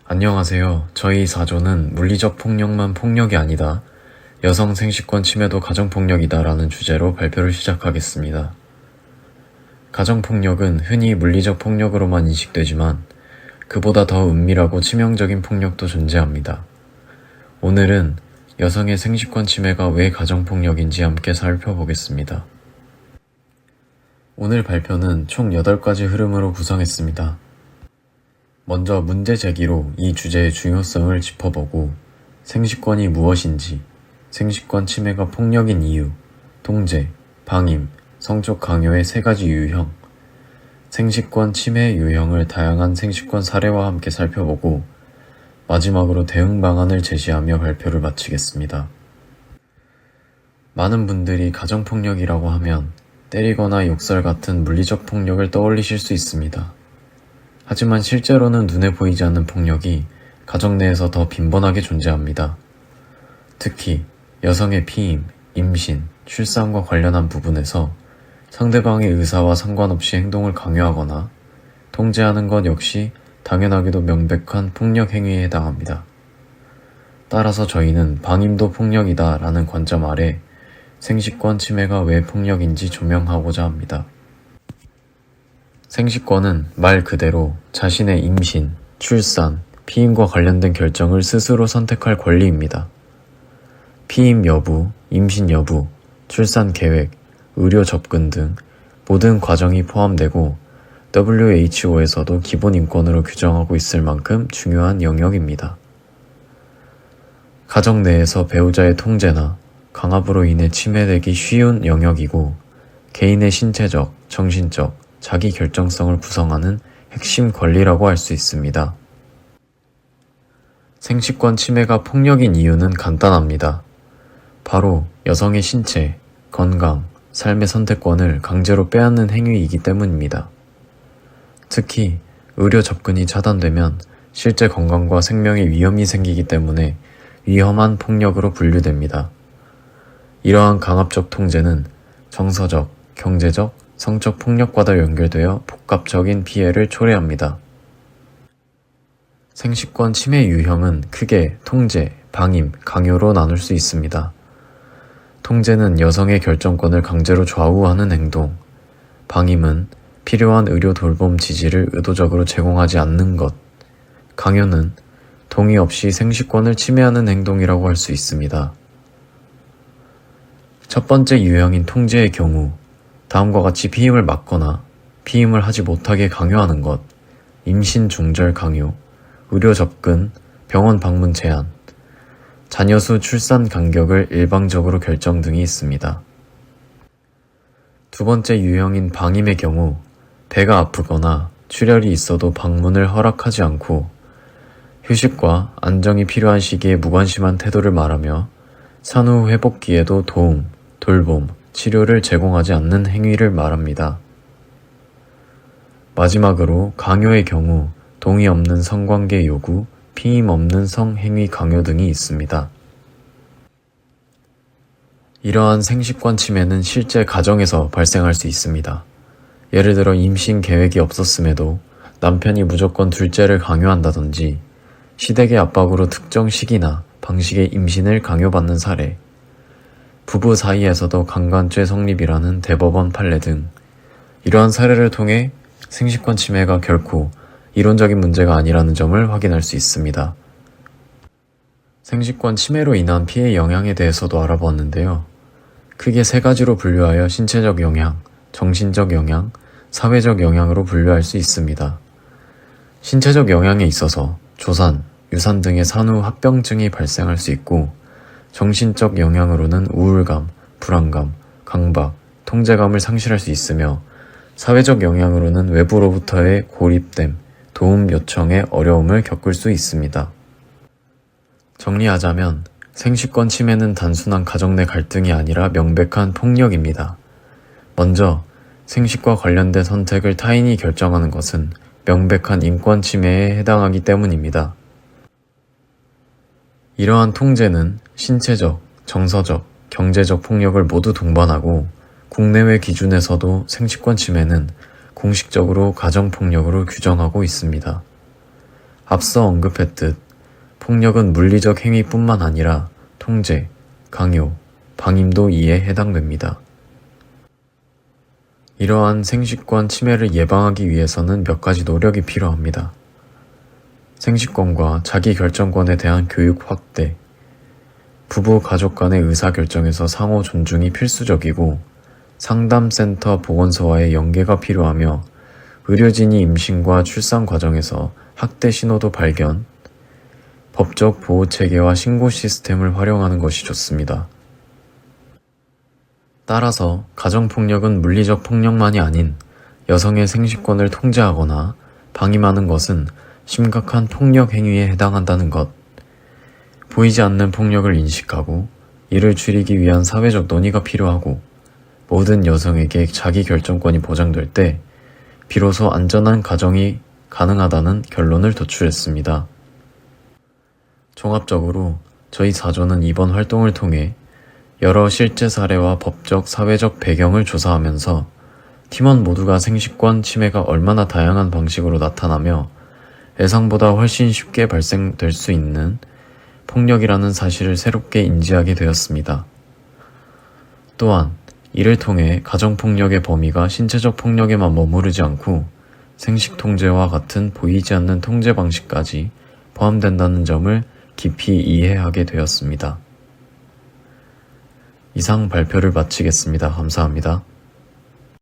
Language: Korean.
안녕하세요. 저희 4조는 물리적 폭력만 폭력이 아니다. 여성 생식권 침해도 가정폭력이다 라는 주제로 발표를 시작하겠습니다. 가정폭력은 흔히 물리적 폭력으로만 인식되지만 그보다 더 은밀하고 치명적인 폭력도 존재합니다. 오늘은 여성의 생식권 침해가 왜 가정폭력인지 함께 살펴보겠습니다. 오늘 발표는 총 8가지 흐름으로 구성했습니다. 먼저 문제 제기로 이 주제의 중요성을 짚어보고 생식권이 무엇인지, 생식권 침해가 폭력인 이유, 통제, 방임, 성적 강요의 3가지 유형, 생식권 침해 유형을 다양한 생식권 사례와 함께 살펴보고 마지막으로 대응 방안을 제시하며 발표를 마치겠습니다. 많은 분들이 가정폭력이라고 하면 때리거나 욕설 같은 물리적 폭력을 떠올리실 수 있습니다. 하지만 실제로는 눈에 보이지 않는 폭력이 가정 내에서 더 빈번하게 존재합니다. 특히 여성의 피임, 임신, 출산과 관련한 부분에서 상대방의 의사와 상관없이 행동을 강요하거나 통제하는 것 역시 당연하게도 명백한 폭력 행위에 해당합니다. 따라서 저희는 방임도 폭력이다 라는 관점 아래 생식권 침해가 왜 폭력인지 조명하고자 합니다. 생식권은 말 그대로 자신의 임신, 출산, 피임과 관련된 결정을 스스로 선택할 권리입니다. 피임 여부, 임신 여부, 출산 계획, 의료 접근 등 모든 과정이 포함되고 WHO에서도 기본 인권으로 규정하고 있을 만큼 중요한 영역입니다. 가정 내에서 배우자의 통제나 강압으로 인해 침해되기 쉬운 영역이고 개인의 신체적, 정신적, 자기 결정성을 구성하는 핵심 권리라고 할 수 있습니다. 생식권 침해가 폭력인 이유는 간단합니다. 바로 여성의 신체, 건강, 삶의 선택권을 강제로 빼앗는 행위이기 때문입니다. 특히 의료 접근이 차단되면 실제 건강과 생명에 위험이 생기기 때문에 위험한 폭력으로 분류됩니다. 이러한 강압적 통제는 정서적, 경제적, 성적 폭력과도 연결되어 복합적인 피해를 초래합니다. 생식권 침해 유형은 크게 통제, 방임, 강요로 나눌 수 있습니다. 통제는 여성의 결정권을 강제로 좌우하는 행동, 방임은 필요한 의료 돌봄 지지를 의도적으로 제공하지 않는 것, 강요는 동의 없이 생식권을 침해하는 행동이라고 할 수 있습니다. 첫 번째 유형인 통제의 경우, 다음과 같이 피임을 막거나 피임을 하지 못하게 강요하는 것, 임신 중절 강요, 의료 접근, 병원 방문 제한, 자녀 수 출산 간격을 일방적으로 결정 등이 있습니다. 두 번째 유형인 방임의 경우, 배가 아프거나 출혈이 있어도 방문을 허락하지 않고 휴식과 안정이 필요한 시기에 무관심한 태도를 말하며 산후 회복기에도 도움, 돌봄, 치료를 제공하지 않는 행위를 말합니다. 마지막으로 강요의 경우 동의 없는 성관계 요구, 피임 없는 성행위 강요 등이 있습니다. 이러한 생식권 침해는 실제 가정에서 발생할 수 있습니다. 예를 들어 임신 계획이 없었음에도 남편이 무조건 둘째를 강요한다든지 시댁의 압박으로 특정 시기나 방식의 임신을 강요받는 사례, 부부 사이에서도 강간죄 성립이라는 대법원 판례 등 이러한 사례를 통해 생식권 침해가 결코 이론적인 문제가 아니라는 점을 확인할 수 있습니다. 생식권 침해로 인한 피해 영향에 대해서도 알아보았는데요. 크게 3가지로 분류하여 신체적 영향, 정신적 영향, 사회적 영향으로 분류할 수 있습니다. 신체적 영향에 있어서 조산, 유산 등의 산후 합병증이 발생할 수 있고 정신적 영향으로는 우울감, 불안감, 강박, 통제감을 상실할 수 있으며 사회적 영향으로는 외부로부터의 고립됨, 도움 요청의 어려움을 겪을 수 있습니다. 정리하자면 생식권 침해는 단순한 가정 내 갈등이 아니라 명백한 폭력입니다. 먼저 생식과 관련된 선택을 타인이 결정하는 것은 명백한 인권 침해에 해당하기 때문입니다. 이러한 통제는 신체적, 정서적, 경제적 폭력을 모두 동반하고 국내외 기준에서도 생식권 침해는 공식적으로 가정폭력으로 규정하고 있습니다. 앞서 언급했듯 폭력은 물리적 행위뿐만 아니라 통제, 강요, 방임도 이에 해당됩니다. 이러한 생식권 침해를 예방하기 위해서는 몇 가지 노력이 필요합니다. 생식권과 자기결정권에 대한 교육 확대, 부부 가족 간의 의사결정에서 상호 존중이 필수적이고 상담센터 보건소와의 연계가 필요하며 의료진이 임신과 출산 과정에서 학대 신호도 발견, 법적 보호체계와 신고 시스템을 활용하는 것이 좋습니다. 따라서 가정폭력은 물리적 폭력만이 아닌 여성의 생식권을 통제하거나 방임하는 것은 심각한 폭력 행위에 해당한다는 것, 보이지 않는 폭력을 인식하고 이를 줄이기 위한 사회적 논의가 필요하고 모든 여성에게 자기 결정권이 보장될 때 비로소 안전한 가정이 가능하다는 결론을 도출했습니다. 종합적으로 저희 사조는 이번 활동을 통해 여러 실제 사례와 법적, 사회적 배경을 조사하면서 팀원 모두가 생식권 침해가 얼마나 다양한 방식으로 나타나며 예상보다 훨씬 쉽게 발생될 수 있는 폭력이라는 사실을 새롭게 인지하게 되었습니다. 또한 이를 통해 가정폭력의 범위가 신체적 폭력에만 머무르지 않고 생식통제와 같은 보이지 않는 통제 방식까지 포함된다는 점을 깊이 이해하게 되었습니다. 이상 발표를 마치겠습니다. 감사합니다.